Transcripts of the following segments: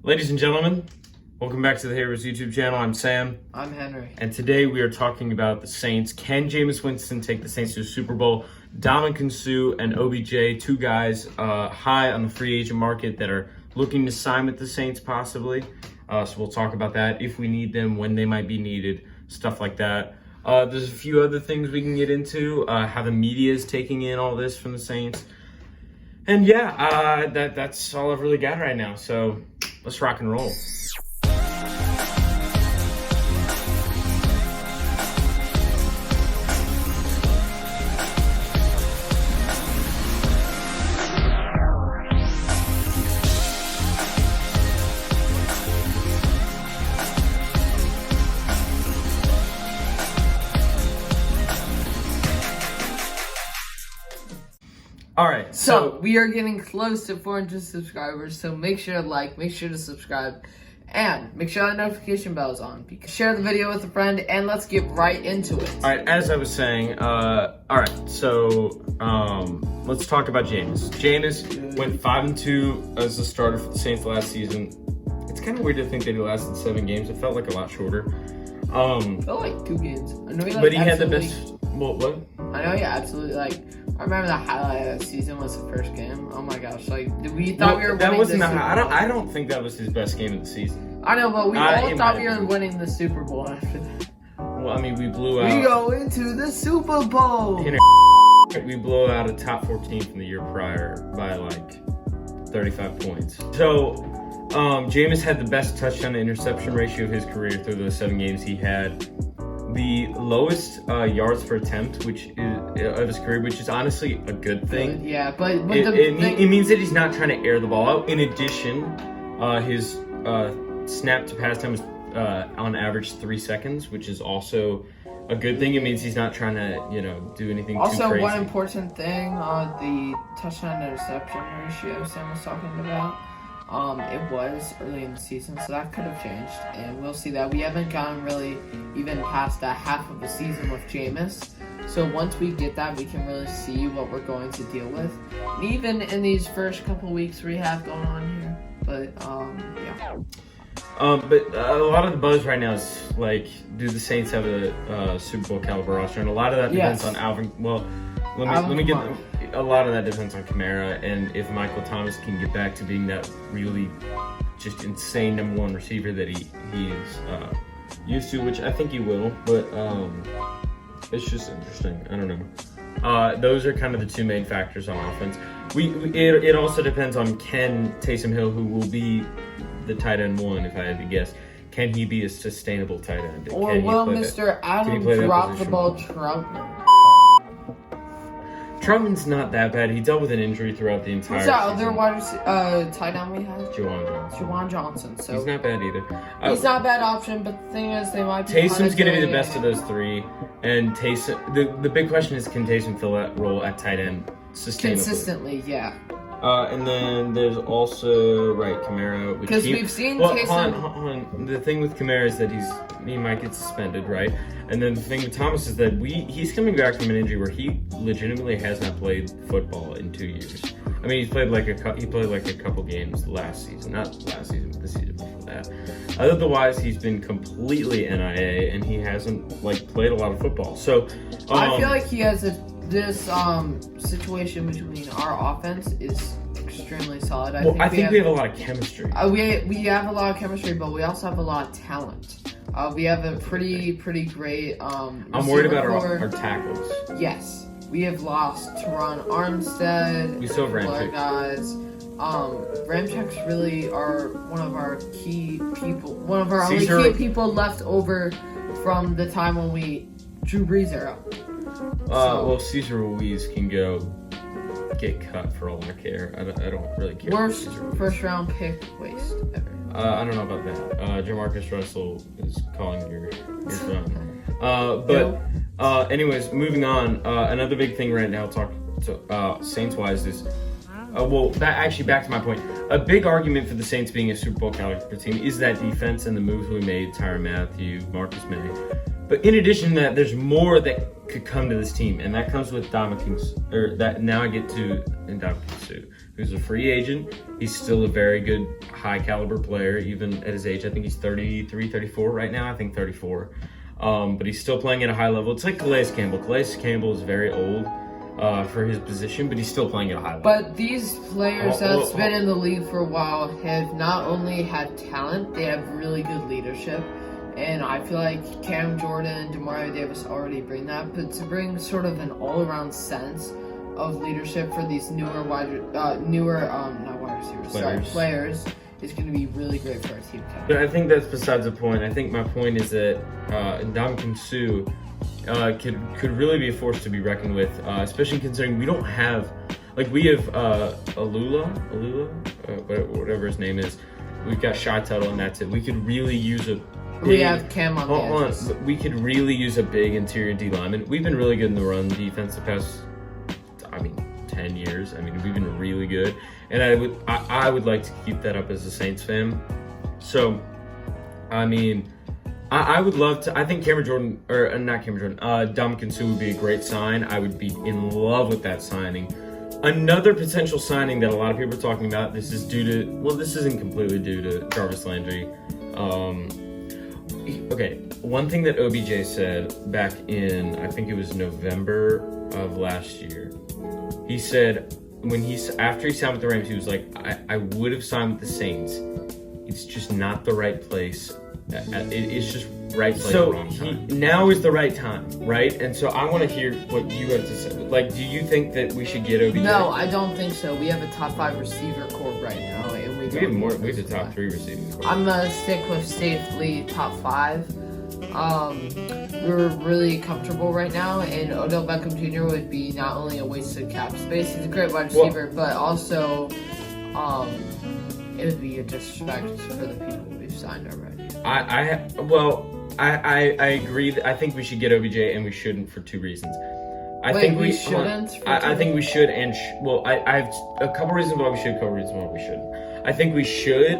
Ladies and gentlemen, welcome back to the Heroes YouTube channel. I'm Sam. I'm Henry. And today we are talking about the Saints. Can Jameis Winston take the Saints to the Super Bowl? Ndamukong Suh and OBJ, two guys high on the free agent market that are looking to sign with the Saints possibly. So we'll talk about that, if we need them, when they might be needed, stuff like that. There's a few other things we can get into, how the media is taking in all this from the Saints. And yeah, that's all I've really got right now. So let's rock and roll. All right, so we are getting close to 400 subscribers, so make sure to like, make sure to subscribe, and make sure that notification bell is on. Share the video with a friend, and let's get right into it. All right, as I was saying, let's talk about Jameis. Jameis went 5-2 as the starter for the Saints last season. It's kind of weird to think that he lasted 7 games. It felt like a lot shorter. It felt like 2 games. I know but he had the best. What? I know, yeah, absolutely. I remember the highlight of that season was the first game. Oh my gosh! We thought we were winning. That wasn't. I don't think that was his best game of the season. I know, but we all thought we were winning the Super Bowl after that. Well, I mean, we blew out. We go into the Super Bowl. We blew out a top 14 from the year prior by 35 points. So, Jameis had the best touchdown to interception ratio of his career through those 7 games he had. The lowest yards per attempt, of his career, which is honestly a good thing. Yeah, but it means that he's not trying to air the ball out. In addition, his snap to pass time is on average 3 seconds, which is also a good thing. It means he's not trying to, do anything also, too crazy. One important thing, the touchdown to interception ratio Sam was talking about. It was early in the season, so that could have changed, and we'll see that. We haven't gotten really even past that half of the season with Jameis, so once we get that, we can really see what we're going to deal with, and even in these first couple weeks we have going on here, but, yeah. But a lot of the buzz right now is, do the Saints have a Super Bowl caliber roster, and a lot of that depends on Alvin, let me get a lot of that depends on Kamara, and if Michael Thomas can get back to being that really just insane number 1 receiver that he is used to, which I think he will, but it's just interesting. I don't know. Those are kind of the 2 main factors on offense. It also depends on Taysom Hill, who will be the tight end 1, if I had to guess. Can he be a sustainable tight end? Or will Mr. Adam drop the ball Troutman? Troutman's not that bad. He dealt with an injury throughout the entire season. Who's that other tight end we have? Juwan Johnson. So he's not bad either. He's not a bad option, but the thing is, they might be. Taysom's going to be the best of those 3, and Taysom. The big question is, can Taysom fill that role at tight end consistently? Yeah. And then there's also Kamara, because we've seen Taysom. Hold on. The thing with Kamara is that he might get suspended, right? And then the thing with Thomas is that he's coming back from an injury where he legitimately has not played football in 2 years. I mean, he played a couple games last season, not last season, but the season before that. Otherwise, he's been completely NIA, and he hasn't played a lot of football. So I feel like he has this situation between our offense is extremely solid. I think we have a lot of chemistry. We have a lot of chemistry, but we also have a lot of talent. We have a pretty great. I'm worried about our tackles. Yes, we have lost Teron Armstead. We still have Ramczyk. Guys. Ramczyk's really are one of our key people. One of our only key people left over from the time when we Drew Brees era. Cesar Ruiz can go get cut for all I care. I don't really care. Worst first round pick waste ever. I don't know about that. Jamarcus Russell is calling your phone. Anyways, moving on. Another big thing right now, Saints-wise, is back to my point. A big argument for the Saints being a Super Bowl caliber team is that defense and the moves we made, Tyrann Mathieu, Marcus May. But in addition to that, there's more that could come to this team, and that comes with now I get to Ndamukong Suh, who's a free agent. He's still a very good, high caliber player, even at his age. I think he's 33, 34 right now. I think 34. But he's still playing at a high level. It's like Calais Campbell. Calais Campbell is very old for his position, but he's still playing at a high level. But these players that's been in the league for a while have not only had talent, they have really good leadership. And I feel like Cam Jordan and Demario Davis already bring that, but to bring sort of an all-around sense of leadership for these players is going to be really great for our team. But I think that's besides the point. I think my point is that Ndamukong Suh could really be a force to be reckoned with, especially considering we don't have, like, we have Alula, whatever his name is. We've got Shy Tuttle, and that's it. We could really use we have Cam on the edges. We could really use a big interior D lineman. We've been really good in the run defense the past, 10 years. We've been really good, and I would like to keep that up as a Saints fan. So, I would love to. I think Ndamukong Suh would be a great sign. I would be in love with that signing. Another potential signing that a lot of people are talking about. This isn't completely due to Jarvis Landry. Okay, one thing that OBJ said back in, I think it was November of last year, he said after he signed with the Rams, he was like, I would have signed with the Saints. It's just not the right place. It's just right place, wrong time. Now is the right time, right? And so I want to hear what you have to say. Like, do you think that we should get OBJ? No, I don't think so. We have a top 5 receiver core right now, and we have the top 3 receiving core. I'm gonna stick with safely top 5. We're really comfortable right now, and Odell Beckham Jr. would be not only a waste of cap space, he's a great wide receiver, but also it would be a disrespect for the people we've signed already. I agree. I think we should get OBJ, and we shouldn't for 2 reasons. I think we should, and I have a couple reasons why we should, a couple reasons why we shouldn't. I think we should,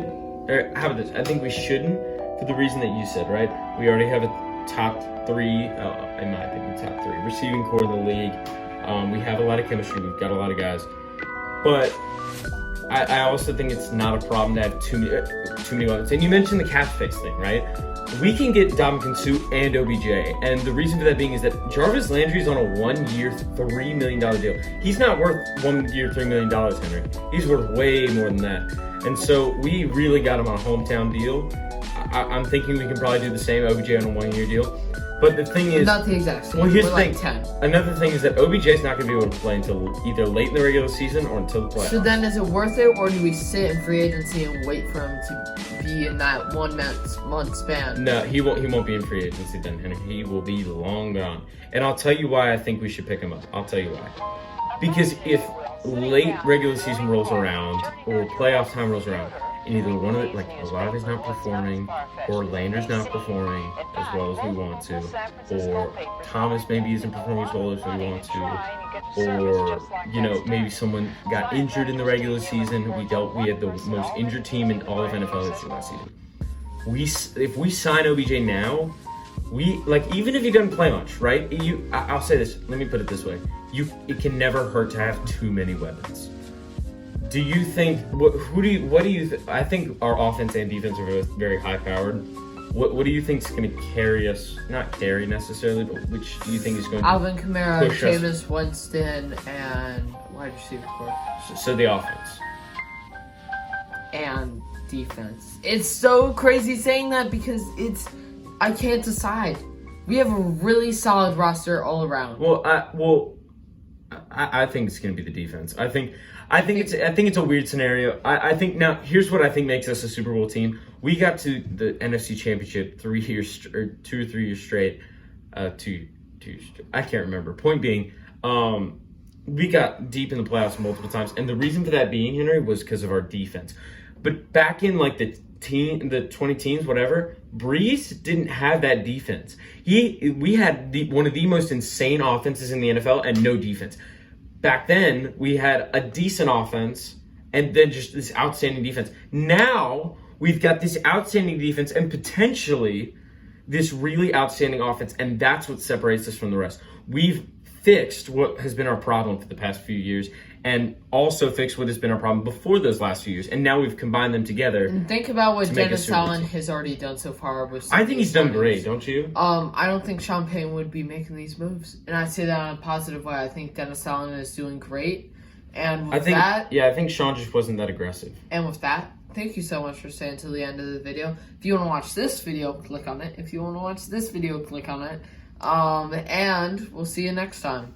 or how about this? I think we shouldn't for the reason that you said, right? We already have a top 3, in my opinion, top 3 receiving core in the league. We have a lot of chemistry. We've got a lot of guys, but I also think it's not a problem to have too many weapons. And you mentioned the cap space thing, right? We can get Ndamukong Suh and OBJ, and the reason for that being is that Jarvis Landry is on a 1-year, $3 million deal. He's not worth 1 year, $3 million, Henry. He's worth way more than that. And so we really got him on a hometown deal. I'm thinking we can probably do the same, OBJ on a 1-year deal. But the thing is, not the exact same. Well, here's the thing. Like 10. Another thing is that OBJ is not going to be able to play until either late in the regular season or until the playoffs. So then, is it worth it, or do we sit in free agency and wait for him to be in that 1 month span? No, he won't be in free agency then, Henry. He will be long gone. And I'll tell you why I think we should pick him up. I'll tell you why. Because if late regular season rolls around or playoff time rolls around, and either one of it, like Olave is not performing, or Landry's not performing as well as we want to, or Thomas maybe isn't performing as well as we want to, or maybe someone got injured in the regular season. We had the most injured team in all of NFL history last season. If we sign OBJ now, even if he doesn't play much, right? I'll say this. Let me put it this way: it can never hurt to have too many weapons. Do you think? What do you? I think our offense and defense are both very high powered. What do you think is going to carry us? Not carry necessarily, but which do you think is going to Alvin Kamara, Jameis Winston, and wide receiver core? So the offense and defense. It's so crazy saying that because I can't decide. We have a really solid roster all around. I think it's going to be the defense. I think it's a weird scenario. I think now here's what I think makes us a Super Bowl team. We got to the NFC Championship 2 or 3 years straight. I can't remember. Point being, we got deep in the playoffs multiple times, and the reason for that being, Henry, was because of our defense. But back in like the 20 teens, whatever, Breeze didn't have that defense. We had one of the most insane offenses in the NFL and no defense. Back then, we had a decent offense and then just this outstanding defense. Now, we've got this outstanding defense and potentially this really outstanding offense, and that's what separates us from the rest. We've fixed what has been our problem for the past few years, and also fixed what has been our problem before those last few years, and now we've combined them together. And think about what Dennis Allen has already done so far. I think he's done great, don't you? I don't think Sean Payton would be making these moves, and I say that in a positive way. I think Dennis Allen is doing great, and I think Sean just wasn't that aggressive. And with that, thank you so much for staying till the end of the video. If you want to watch this video, click on it. If you want to watch this video, click on it. And we'll see you next time.